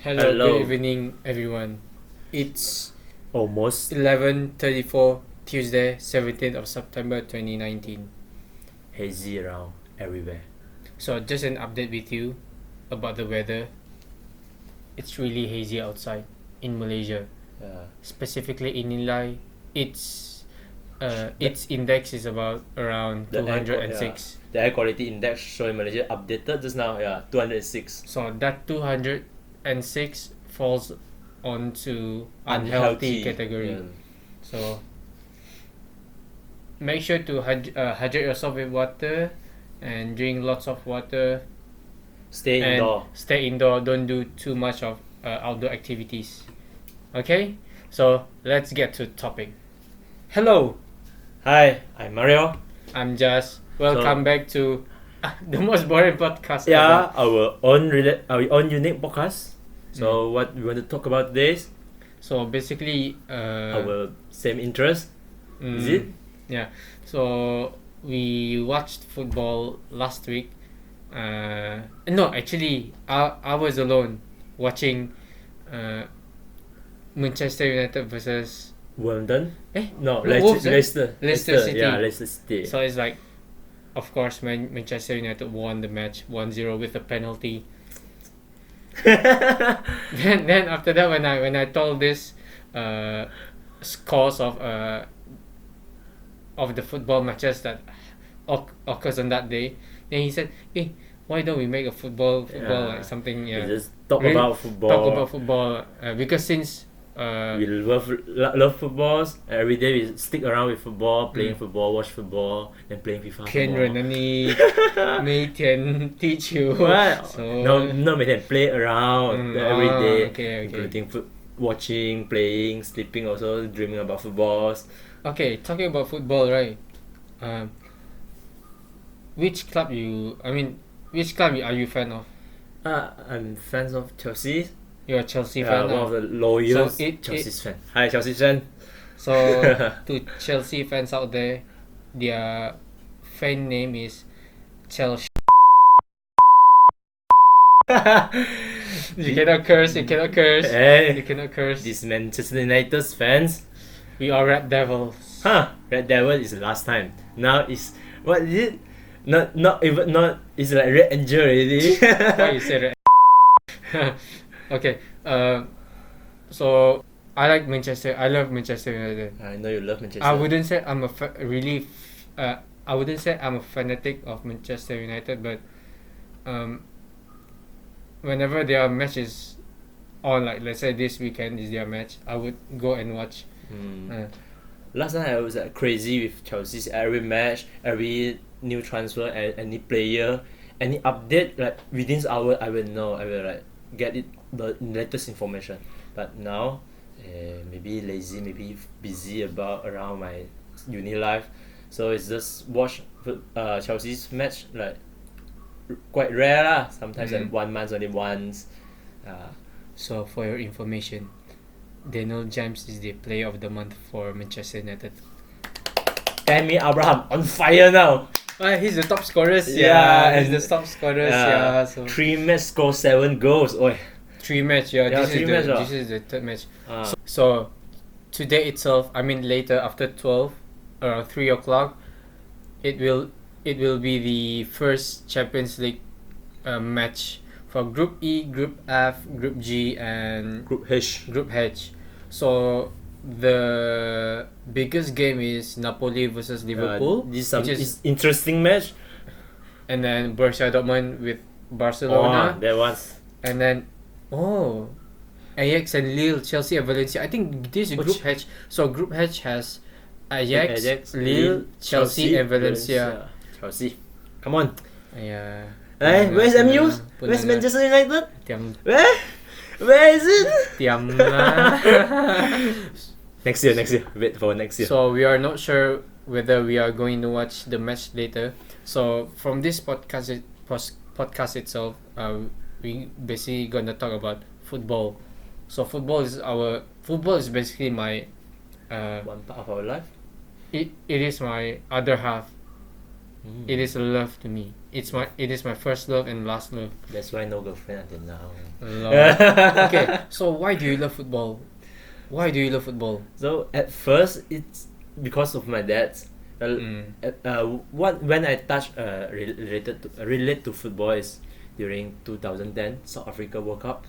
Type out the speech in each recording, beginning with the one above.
Hello, Hello. good evening, everyone. It's Almost. 11:34 Tuesday, 17th of September 2019. Hazy around everywhere. So, just an update with you about the weather. It's really hazy outside in Malaysia, Yeah. specifically in Nilai. Its index is about around The air 206. The air quality index showing Malaysia updated just now. 206. So that 206 falls onto unhealthy category. Yeah. So make sure to hydrate yourself with water and drink lots of water. Stay and indoor. Stay indoor. Don't do too much of outdoor activities. Okay, so let's get to topic. Hello, Hi, I'm Mario. I'm Jas. Welcome back to the most boring podcast Yeah, ever. our own unique podcast. So what we want to talk about this? So basically, Our same interest. Is it? Yeah. So we watched football last week. No, actually, I was alone watching Manchester United versus Wimbledon? No, Leicester. City. Yeah, Leicester City. So it's like, of course, Manchester United won the match 1-0 with a penalty. then after that, when I told this scores of the football matches that occurs on that day, then he said, "Hey, why don't we make a football like something? We Yeah, just talk Really? about football. talk about football because since We love football. Every day we stick around with football, playing football, watch football, then playing FIFA. 骗人的你每天踢球 What? So No, we can play around every day, okay. including watching, playing, sleeping, also dreaming about footballs. Okay, talking about football, right? Which club are you fan of? I'm fans of Chelsea. You're a Chelsea fan. One of the loyal So Chelsea fan. Hi, Chelsea fan. So to Chelsea fans out there, their fan name is Chelsea. You cannot curse. Hey, You cannot curse. these Manchester United fans. We are Red Devils. Red Devil is the last time. Now is what is it? Not even not. It's like Red Angel already. Why you say Red? Okay. So I love Manchester United. I know you love Manchester. I wouldn't say I'm I wouldn't say I'm a fanatic of Manchester United, but whenever their match is on, like let's say this weekend is their match, I would go and watch. Last time I was crazy with Chelsea's every match, every new transfer, any player, any update. Like within an hour, I will know. I will like get it the latest information. But now, maybe lazy, maybe busy around my uni life, so it's just watch Chelsea's match like quite rare lah. Sometimes like 1 month only once. So for your information, Daniel James is the player of the month for Manchester United. Tammy Abraham on fire now. He's the top scorer. Yeah, he's the top scorer. So 3 match score 7 goals. Oi. 3 match. This is the third match. So today itself, later after 12 or 3 o'clock, it will be the first Champions League match for Group E, Group F, Group G, and Group H. So the biggest game is Napoli versus Liverpool. This is interesting match. And then Borussia Dortmund with Barcelona. That was. And then Ajax and Lille, Chelsea and Valencia. I think this is Group H. So Group H has Ajax, Lille, Chelsea and Valencia. Chelsea, come on. Yeah. Hey, where's MU? Where's Manchester United? Where is it? Next year. Wait for next year. So we are not sure whether we are going to watch the match later. So from this podcast itself, we basically gonna talk about football. So football is basically my one part of our life. It is my other half. It is a love to me. It is my first love and last love. That's why no girlfriend until now. Okay, so why do you love football? Why do you love football? So at first it's because of my dad's. When I touched relate to football is during 2010 South Africa World Cup.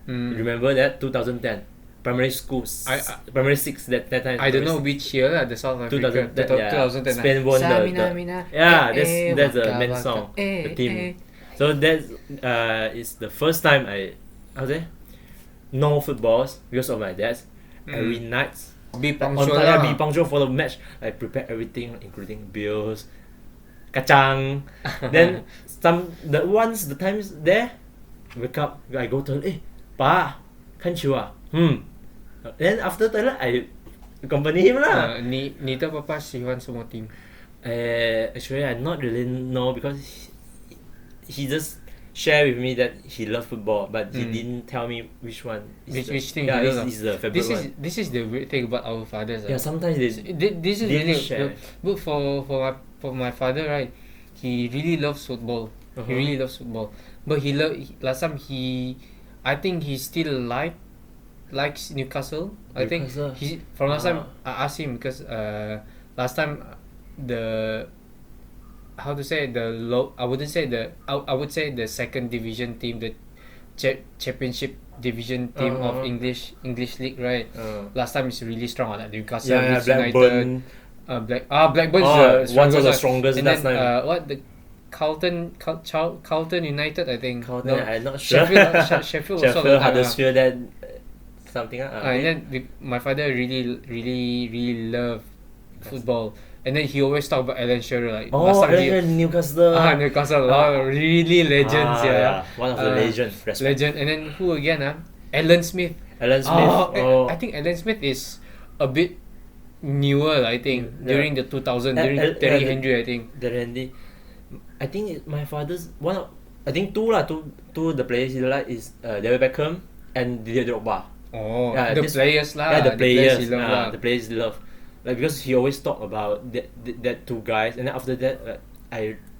Remember that 2010 primary schools, primary 6 that time. I don't know which year the South Africa 2010. Spain won that's the main song, the team. So that is the first time I know footballs because of my dad. Every night be punctual, be punctual for the match. I prepare everything, including bills, kacang. Then the times there, wake up, I go to pa, 看球啊, Then after toilet, I accompany him lah. 你的爸爸喜欢什么 team? Actually, I not really know because he just share with me that he loved football, but he didn't tell me which one. Which thing? Yeah, is the favorite one. This is the weird thing about our fathers. Yeah, sometimes this is really share. But for my father, right, he really loves football. He really loves football. But last time I think he still likes Newcastle. I think from last time I asked him because last time I would say I would say the second division team, the championship division team of English league, right? Last time is really strong, like Newcastle, Blackburn. Blackburn is one of the strongest. And last then time. What the Carlton United, I think. Carlton, I'm not sure. Sheffield also Huddersfield, that something. And then my father really loved football. And then he always talk about Alan Shearer, like Newcastle. Newcastle, really legends, one of the legends. Legend. And then who again? Alan Smith. I think Alan Smith is a bit newer. I think during the 2000, during Terry Henry. I think Terry Henry. I think my father's one of, I think two the players he like is David Beckham and Didier Drogba. The players lah. The players he love. Like, because he always talk about that two guys, and then after that,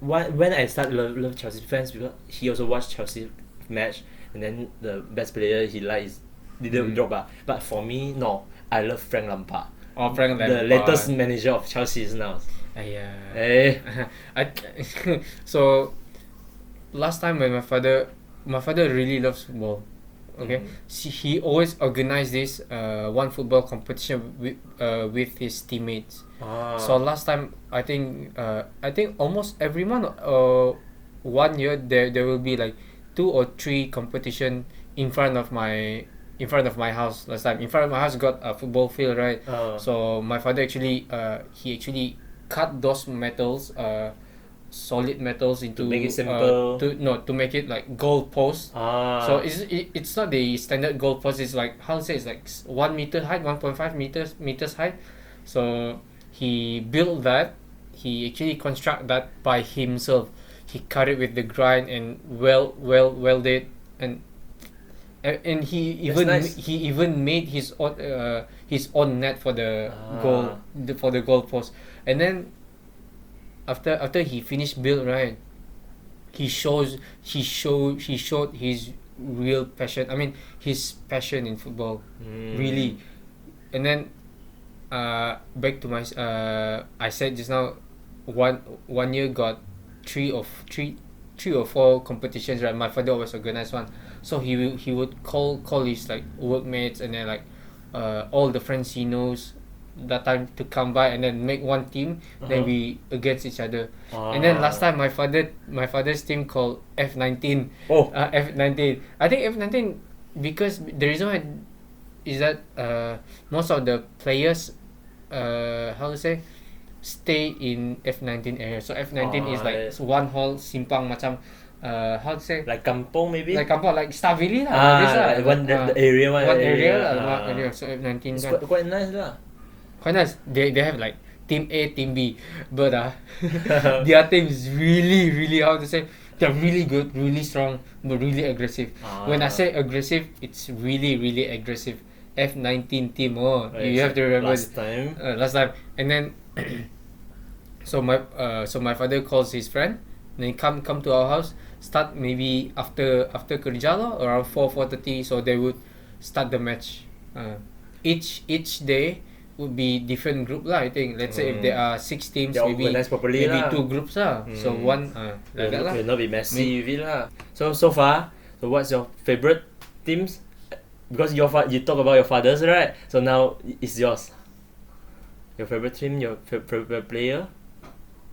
when I start love Chelsea fans, because he also watched Chelsea match, and then the best player he likes Didier Drogba. But for me, no, I love Frank Lampard. Frank Lampard, the latest manager of Chelsea is now. So last time when my father really loves football. Okay, he always organized this one football competition with his teammates. So last time I think almost every month 1 year there will be like 2 or 3 competition in front of my house. Last time in front of my house got a football field, right? So my father actually cut those metals, solid metals into to make it simple. To make it like goal post. So it's not the standard goal post. It's like, how to say, it's like 1 meter height, 1.5 meters height. So he built that. He actually construct that by himself. He cut it with the grind and welded, and he even made his own net for the goal post. And then after he finished build, right, he showed his real passion. I mean, his passion in football, really. And then back to my I said just now, one year got 3 or 4 competitions, right? My father always organized one, so he would call his like workmates and then like all the friends he knows that time to come by and then make one team. Then we against each other. And then last time my father's team called F19. F19. I think F19 because the reason why is that most of the players how to say stay in F19 area. So F19 is like one whole simpang macam how to say, like kampong, maybe like kampong, like Stavili lah. The area one area lah. So F19 kan quite nice lah. Quite nice. They have like team A, team B, but their team is really how to say, they're really good, really strong, but really aggressive. When I say aggressive, it's really aggressive. F19 team. You have to remember last time. And then So my father calls his friend, then come to our house. Start maybe after kerja lah, around 4:30. So they would start the match. Each day would be different group lah. I think. Let's say if there are 6 teams, maybe lah. 2 groups lah. So one like that lah. Will not be messy with it lah. So far, so what's your favorite teams? Because you talk about your fathers, right? So now it's yours. Your favorite team, your favorite player.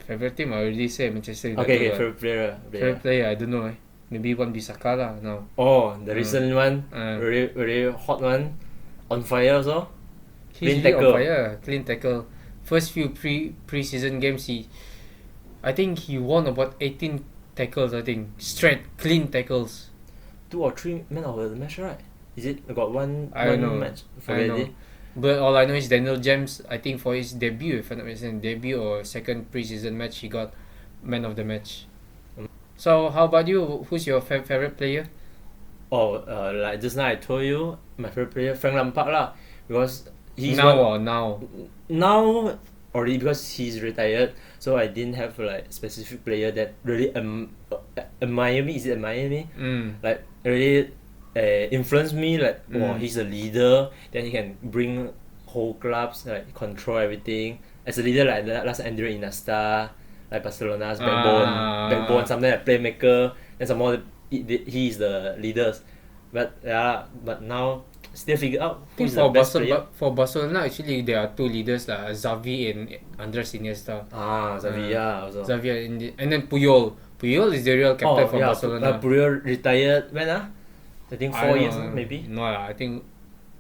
Favorite team, I already say Manchester United. Okay, favorite player. Favorite player, I don't know. Maybe Wan-Bissaka lah now. Oh, the recent one, very hot one, on fire also. He's really on fire, clean tackle. First few pre-season games, I think he won about 18 tackles. I think straight clean tackles. 2 or 3 men of the match, right? Is it got one? I don't know. Match I know. But all I know is Daniel James, I think for his debut, if I'm not mistaken, debut or second pre-season match, he got man of the match. So how about you? Who's your favorite player? Oh, like just now I told you, my favorite player Frank Lampard lah, because he's now already because he's retired. So I didn't have like specific player that really admire me. Is it admire me? Like really. Influence me like wow, he's a leader, then he can bring whole clubs, like control everything as a leader, like last Andre Iniesta, like Barcelona's backbone, something like playmaker, and some more he is the leaders, but now still figure out who's the best player. For Barcelona actually there are 2 leaders lah, Xavi and Andres Iniesta. Xavi also. Xavi and then Puyol is the real captain for Barcelona. Puyol retired when I think 4 years maybe. No, I think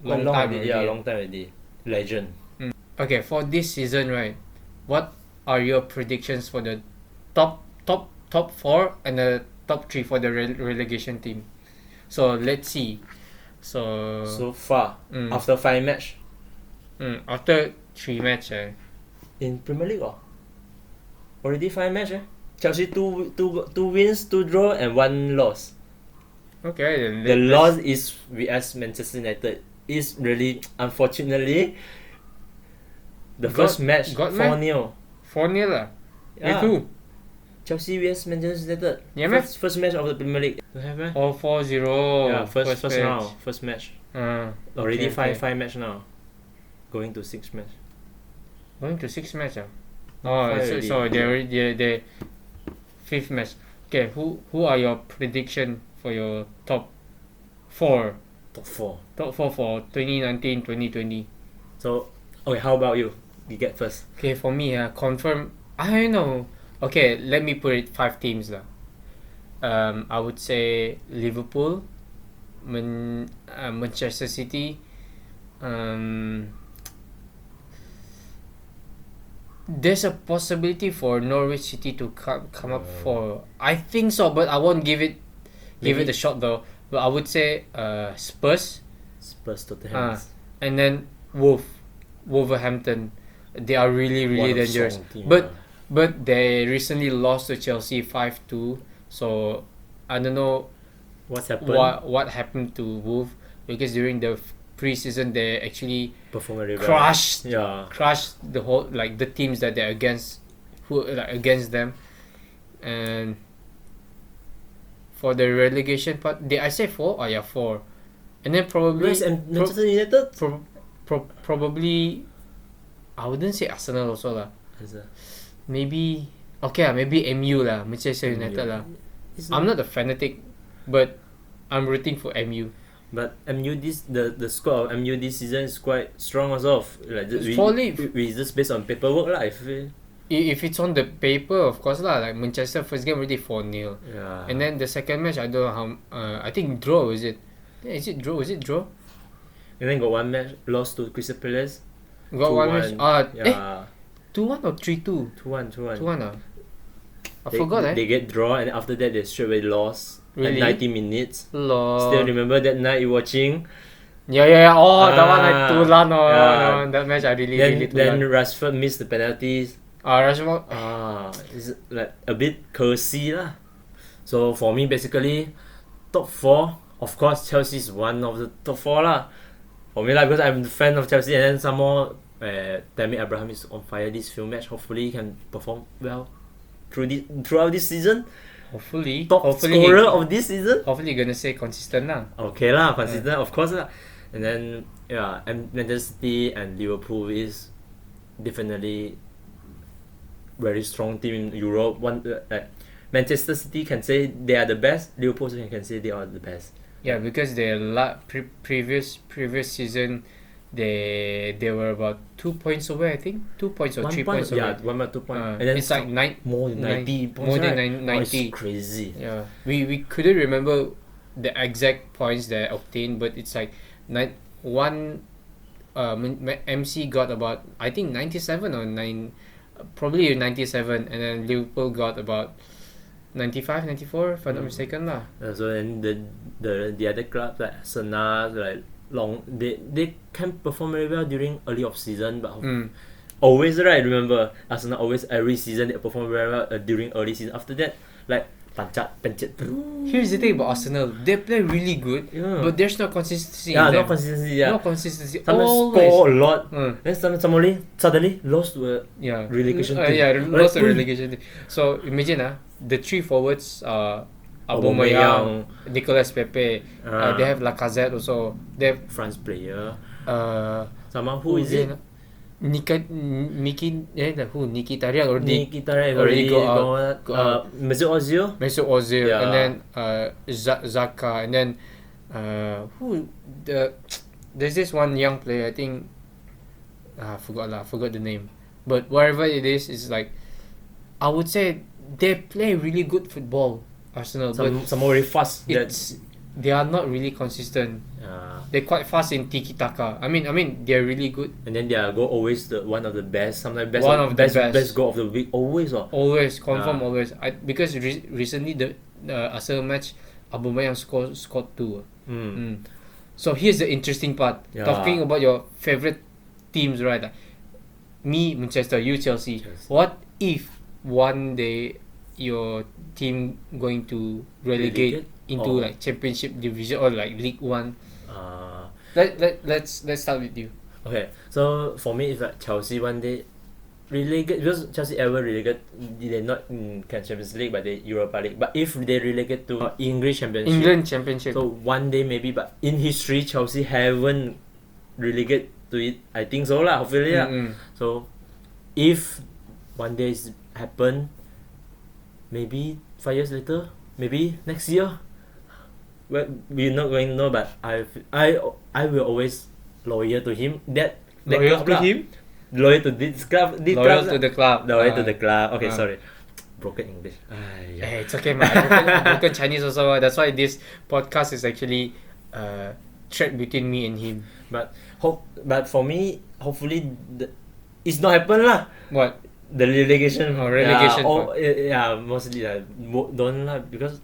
long time already. Yeah, long time already. Legend. Okay, for this season, right? What are your predictions for the top 4 and the top 3 for the relegation team? So let's see. So far after 5 match. After 3 match. In Premier League already 5 match. Chelsea two wins, 2 draw, and 1 loss. Okay, then the loss is vs Manchester United. Is really unfortunately the first match 4-0. 4-0 lah. With who? Chelsea vs Manchester United. Yeah, first match of the Premier League. Oh, 4-0. Yeah, first round, first match. Already okay. 5 match now. Going to 6 match. Going to 6 match so they 5th match. Okay, who are your prediction for your top 4? Top 4 for 2019-2020. So, okay, how about you? You get first. Okay, for me, confirm. I don't know. Okay, let me put it 5 teams lah. I would say Liverpool, Manchester City. There's a possibility for Norwich City to come up for. I think so, but I won't give it a shot though. But I would say Spurs, Tottenham, and then Wolverhampton. They are really dangerous. Team, but they recently lost to Chelsea 5-2. So I don't know what's happened. What happened to Wolves, because during the pre-season they actually crushed the whole, like, the teams that they're against, against them. And for the relegation part, did I say 4? Oh yeah, 4. And then probably Manchester United. Probably I wouldn't say Arsenal also lah. Maybe maybe MU lah, Manchester United lah. I'm not a fanatic, but I'm rooting for MU. But MU the squad of MU this season is quite strong also. Like we just based on paperwork lah. If it's on the paper, of course lah. Like Manchester first game already 4-0. Yeah. And then the second match, I don't know how. I think draw, is it? Is it draw? And then got 1 match lost to Crystal Palace. Got 1 match. 2-1 or 3-2? 2-1. 2-1 I forgot. They get draw, and after that they straight away lost. Really? Like 90 minutes. Lost. Still remember that night you watching? Yeah. Oh, that one I tulan. No, that match I really tulan. Then Rashford missed the penalties. Rashford. It's like a bit cursy lah. So for me, basically, top 4. Of course, Chelsea is one of the top 4 lah. For me lah, because I'm a fan of Chelsea, and then some more Tammy Abraham is on fire this few match. Hopefully he can perform well throughout this season. Hopefully Scorer of this season. Hopefully you're gonna say consistent lah. Okay lah, consistent of course lah. And then and Manchester City and Liverpool is definitely very strong team in Europe. Manchester City can say they are the best. Liverpool can say they are the best. Yeah, because their previous season, they were about 2 points away. I think 2 points or 3 points away. Yeah, 1 or 2 points. And then it's like more than 90 points. More than 90. Oh, it's crazy. Yeah, we couldn't remember the exact points they obtained, but it's like MC got about, I think, 97 or 9, probably 97, and then Liverpool got about 95, 94 if I'm not mistaken lah. So then the other clubs like Arsenal, like they can perform very well during early off season, but always right. Remember Arsenal always every season they perform very well during early season. After that, like pencet. Here's the thing about Arsenal, they play really good, but there's no consistency. Yeah, no consistency. Yeah, no consistency. Sometimes score a lot, then suddenly lost to a relegation team. Yeah, lost to relegation team. So imagine the three forwards are Aubameyang, Nicolas Pepe. They have Lacazette also. They have France player. Someone who is it? Mkhitaryan already go out. Mesut Ozil. Yeah. And then Xhaka, and then there's this one young player, I think forgot the name, but whatever it is, it's like I would say they play really good football, Arsenal, but some very fast. They are not really consistent. They're quite fast in tiki-taka. I mean, they're really good. And then they are always one of the best. Sometimes best goal of the week. Always. Always, confirm always. Because recently the Arsenal match, Aubameyang scored 2. So here's the interesting part. Talking about your favorite teams, right? Me, Manchester, you, Chelsea. What if one day your team going to relegate into like Championship Division or like League One? Let's start with you. Okay, so for me, it's like Chelsea one day relegate, because Chelsea ever relegate, they're not in Champions League but they Europa League. But if they relegate to England Championship, so one day maybe. But in history, Chelsea haven't relegate to it. I think so lah. Hopefully So if one day it happen, maybe 5 years later, maybe next year. Well, we're not going to know, but I will always loyal to him. Loyal to him? Loyal to this club. Loyal to the club. Loyal to the club. Okay, sorry. Broken English. Hey, it's okay, man. Broken Chinese also. That's why this podcast is actually thread between me and him. But for me, hopefully, it's not happen lah. What? The relegation. Relegation. Mostly don't lah, because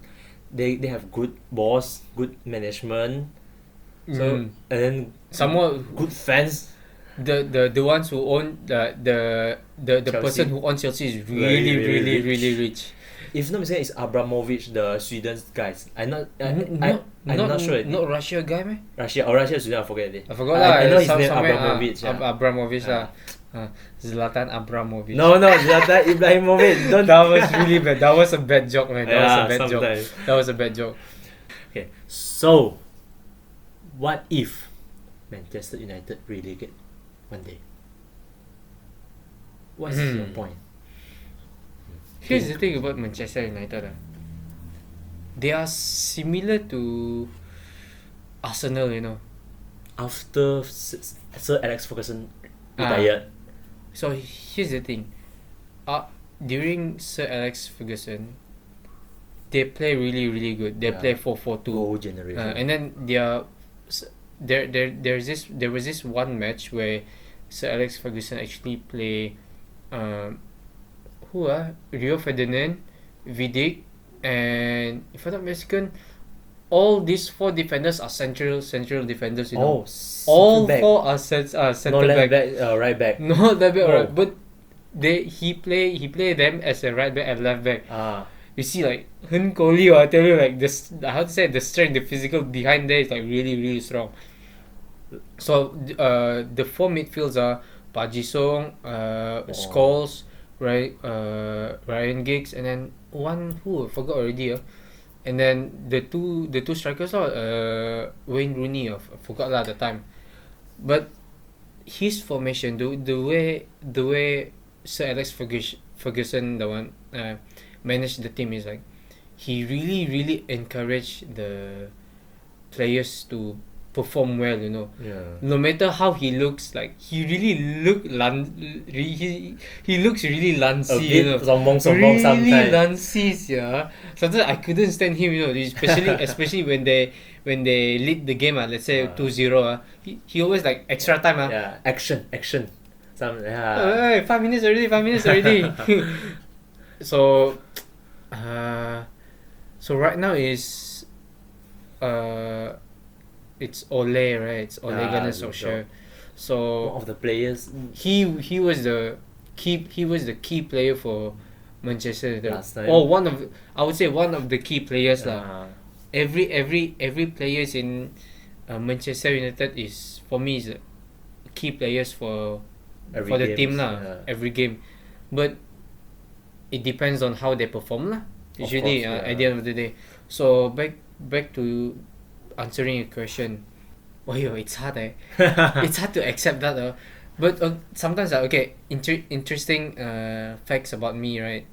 they have good boss, good management. So and then some more good fans. The ones who own the person who owns Chelsea is really rich. If not mistaken, it's Abramovich, the Sweden guys. I'm not sure. Not Russia guy, man. Russia, Sweden. I forget it. I forgot lah. I know his name Abramovich. Abramovich lah. Zlatan Abramovich. No, Zlatan Ibrahimovic. That was really bad. That was a bad joke, man. That was a bad joke. Okay, so what if Manchester United relegate one day? What's your point? Here's the thing about Manchester United. They are similar to Arsenal, you know. After Sir Alex Ferguson retired. So here's the thing. During Sir Alex Ferguson, they play really good. They play 4-4-2. Gold generation. And then there was this one match where Sir Alex Ferguson actually play Rio Ferdinand, Vidic, and if I'm not mistaken, all these 4 defenders are central defenders. You know, all back. 4 are center back. Right back. No left back, right. But he play them as a right back and left back. You see, like Hen Kohli, I tell you, like this, how to say, the strength, the physical behind there is like really strong. So the 4 midfields are Park Ji-sung, Scholes, Ryan Giggs, and then one who I forgot already. And then the two strikers are Wayne Rooney. I forgot lah the time, but his formation, the way Sir Alex Ferguson the one managed the team is like he really encouraged the players to perform well, you know. Yeah. No matter how he looks, like he really he looks really lancy, you know. Sombong Really sometimes. lancy, yeah. Sometimes I couldn't stand him, you know. Especially when they lead the game, let's say 2-0, he always like extra time, Yeah, action. Some Hey, 5 minutes already. So, so right now is it's Ole, right? It's Ole Gunnar Solskjaer. So one of the players. he was the key player for Manchester. Last time. I would say one of the key players lah. Every players in Manchester United is for me is key players for the team lah. Yeah. Every game, but it depends on how they perform lah. Usually, course, at the end of the day. So back to answering your question. Wow, it's hard. It's hard to accept that. But sometimes okay. Interesting facts about me, right?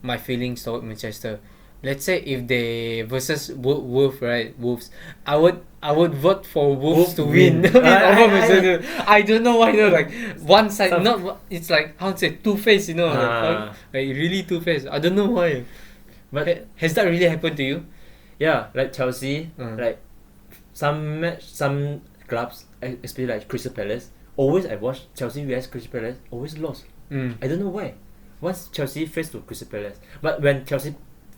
My feelings toward Manchester. Let's say if they versus Wolves, I would vote for Wolves to win. I don't know why, like one side, it's like how to say two-faced, like really two-faced. I don't know why. But has that really happened to you? Yeah, like Chelsea, like some clubs, especially like Crystal Palace. Always I watch Chelsea vs Crystal Palace, always lost. I don't know why. Once Chelsea faced to Crystal Palace, but when Chelsea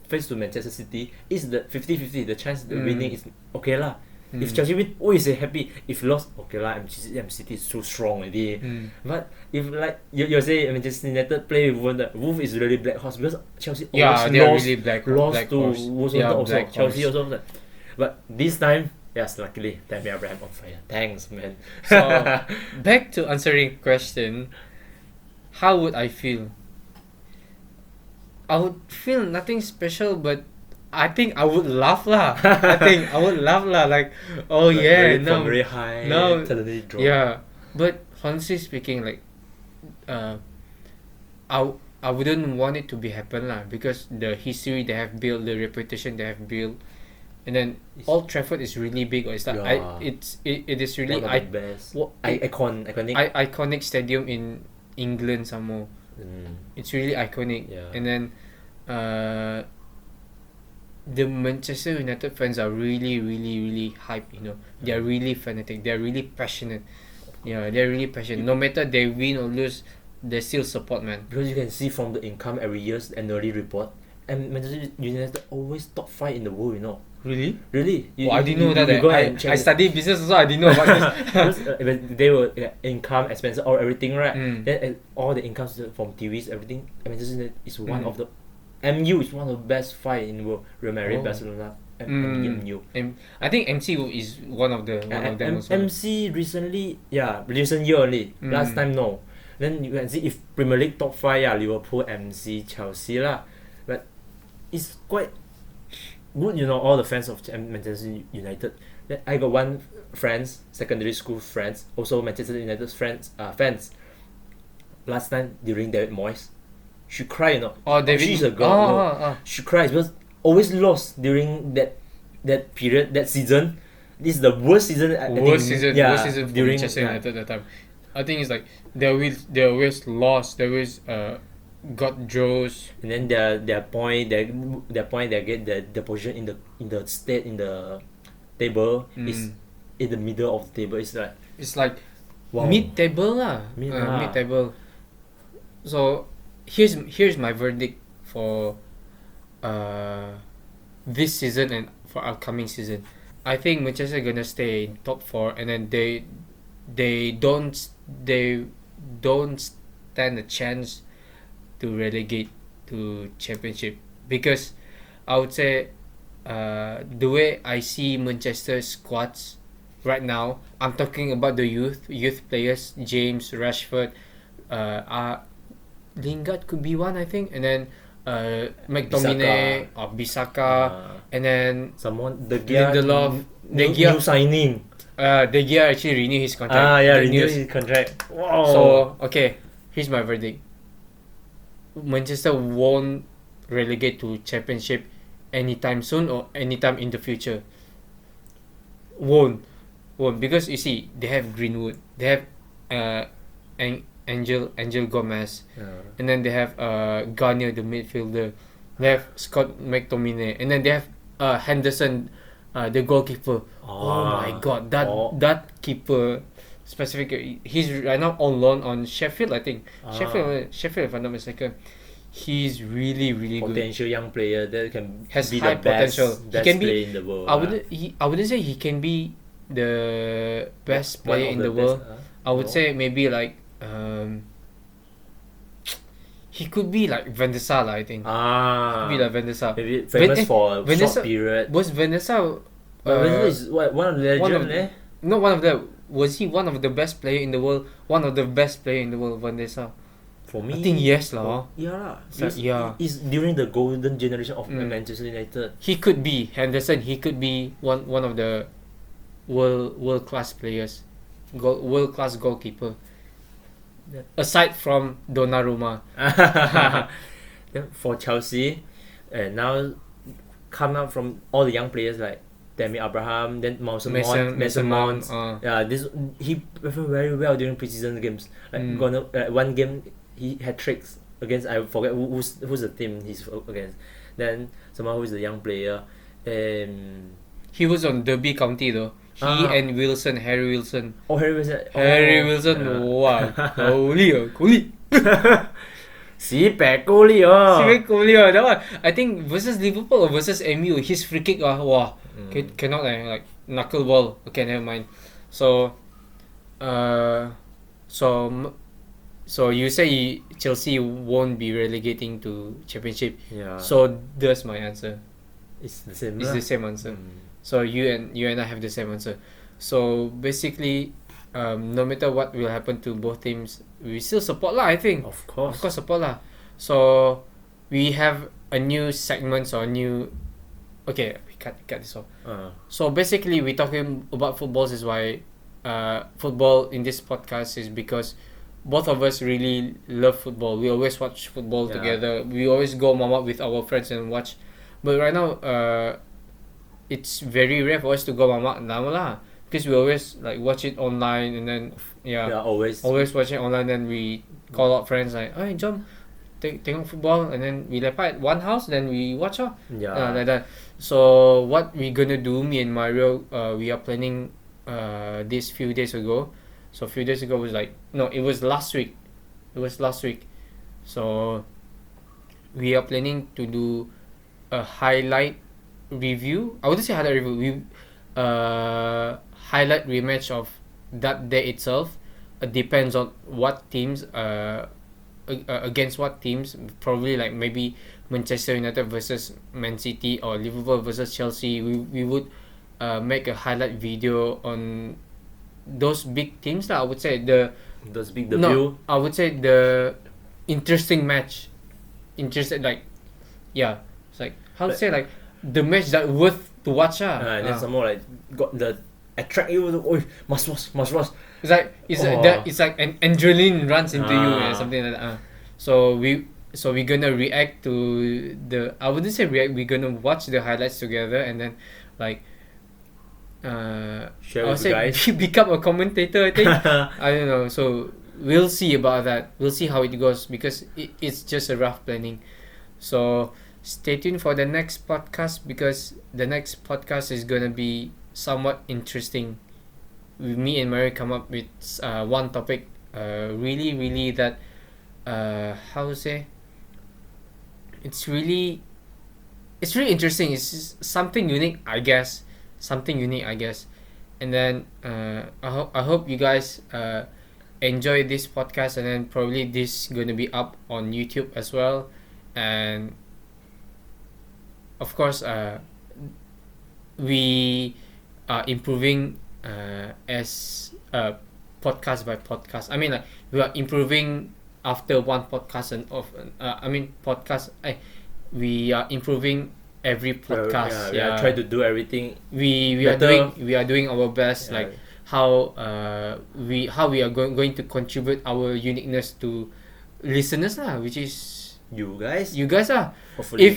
face to Manchester City, it's the 50-50. The chance the winning is okay lah. If Chelsea win, is happy. If lost, okay lah. City is so strong already. But if like you say Manchester United play with Wolf is really black horse because Chelsea always really black to Wolves also. Chelsea horse. also. But this time, yes, luckily Tammy Abraham on fire. Thanks, man. So back to answering question, how would I feel? I would feel nothing special, but I think I would laugh lah. Like, oh yeah, from very high, suddenly drop. Yeah, but honestly speaking, like, I wouldn't want it to be happen lah because the history they have built, the reputation they have built, and then Old Trafford is really big. Or it's like it is really iconic stadium in England some more. It's really iconic, and then the Manchester United fans are really hype. They are really fanatic. They are really passionate. Yeah, they are really passionate. No matter they win or lose, they still support, man. Because you can see from the income every year's annually report, and Manchester United always top 5 in the world. Really? I didn't know that. I studied business also. I didn't know about this. Because they were income, expenses, or everything, right? Then all the incomes from TVs, everything. Manchester United is one of the. MU is one of the best 5 in the world. Real Madrid, Barcelona, MU. I think MC is one of them also. MC recent year only. Last time no. Then you can see if Premier League top 5, Liverpool, MC, Chelsea lah. But it's quite good, all the fans of Manchester United. Then I got one friends, secondary school friends, also Manchester United fans. Last time during David Moyes, she cried, she's a girl. She cries because always lost during that period, that season. This is the worst season. Worst season during Manchester United at that time. I think it's like they always lost. They always got draws, and then their point they get the position in the table is in the middle of the table. It's like mid table lah. Mid table. So here's my verdict for this season and for upcoming season. I think Manchester gonna stay in top 4, and then they don't stand a chance to relegate to Championship, because I would say the way I see Manchester squads right now. I'm talking about the youth players. James, Rashford, Lingard could be one, I think, and then McTominay or Bisaka, and then someone Lindelof. new signing. De Gea actually renew his contract. Renew his contract. Wow. So okay, here's my verdict. Manchester won't relegate to Championship anytime soon or anytime in the future. Won't because you see they have Greenwood, they have Angel Gomez, and then they have Garnier the midfielder, they have Scott McTominay, and then they have Henderson, the goalkeeper. Oh my god, that keeper specific. He's right now on loan on Sheffield, I think. Sheffield, if I'm not mistaken. He's really potential good. Young player that can has be high the best potential. He can player be in the world. I wouldn't say he can be the best player in the world. I would say maybe like he could be like Van der Sar, I think. Could be like Van der Sar. Maybe famous for a short period. Was Van der Sar? Van der Sar is one of the legends, Not one of them. Was he one of the best player in the world? One of the best player in the world, Van der Sar. For me, I think yes lah. He's during the golden generation of Manchester United. He could be Henderson. He could be one of the world class players, world class goalkeeper. Aside from Donnarumma. For Chelsea, and now come out from all the young players like Tammy Abraham, then Mason Mount. He performed very well during preseason games. One game he had tricks against, I forget who's the team he's against. Then someone who's a young player, and he was on Derby County though. And Harry Wilson. Harry Wilson. Wow. Goalie. Sibek goalie. That one. I think versus Liverpool or versus MU, his free kick cannot like knuckleball. Okay, never mind. So you say Chelsea won't be relegating to Championship. Yeah. So that's my answer. It's the same. It's the same answer. So you and I have the same answer. So basically, no matter what will happen to both teams, we still support lah. I think. Of course support lah. So we have a new segment or new. Okay, we cut this off. So basically, we're talking about footballs is why, football in this podcast is because both of us really love football. We always watch football together. We always go mama with our friends and watch. But right now, it's very rare for us to go mama now lah, because we always like watch it online and then always watch it online. Then we call out friends like, hey, jom tengok football, and then we lepak at one house, then we watch like that. So what we gonna do, me and Mario, we are planning this few days ago. So a few days ago was it was last week. So we are planning to do a highlight review. I wouldn't say highlight review. We highlight rematch of that day itself. Depends on what teams against what teams. Probably like maybe Manchester United versus Man City or Liverpool versus Chelsea. We would make a highlight video on those big teams that I would say I would say the interesting match. Interesting it's like how to say like the match that worth to watch and then some more like got the attract you. Must watch. It's like an adrenaline runs into you and something like that. So we're gonna react to I wouldn't say react. We're gonna watch the highlights together and then share with you guys. Become a commentator. I think I don't know. So we'll see about that. We'll see how it goes because it's just a rough planning. So stay tuned for the next podcast because the next podcast is gonna be somewhat interesting. Me and Mary come up with one topic, really that how to say. It's really interesting. It's something unique, I guess. And then I hope you guys enjoy this podcast, and then probably this gonna be up on YouTube as well. And of course, we are improving as podcast by podcast. I mean, like, we are improving after one podcast and we are improving every podcast. We are trying to do everything. We are doing our best. Yeah. Like how we are going to contribute our uniqueness to listeners lah, which is you guys Hopefully if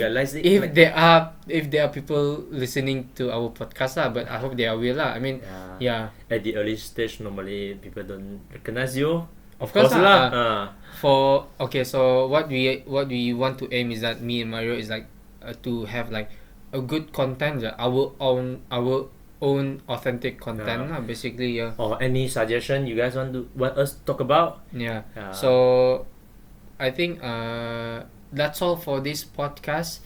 there are people listening to our podcast lah, but I hope they will lah. I mean, yeah. At the early stage, normally people don't recognize you. Of course lah. So what we want to aim is that me and Mario is like to have like a good content, our own authentic content lah, basically. Or any suggestion you guys want us to talk about? Yeah. So I think that's all for this podcast.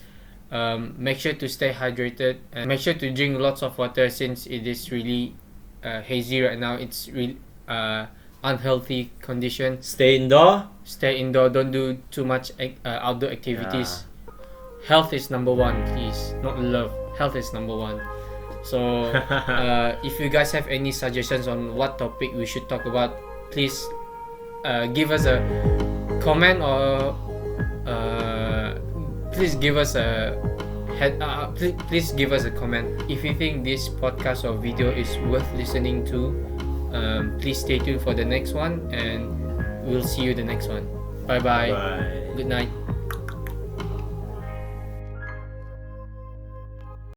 Make sure to stay hydrated and make sure to drink lots of water since it is really hazy right now. It's really unhealthy condition. Stay indoor. Don't do too much outdoor activities. Health is number one, please. Not love. Health is number one. So if you guys have any suggestions on what topic we should talk about, please give us a comment, or please give us a please give us a comment if you think this podcast or video is worth listening to. Please stay tuned for the next one, and we'll see you the next one. Bye. Good night.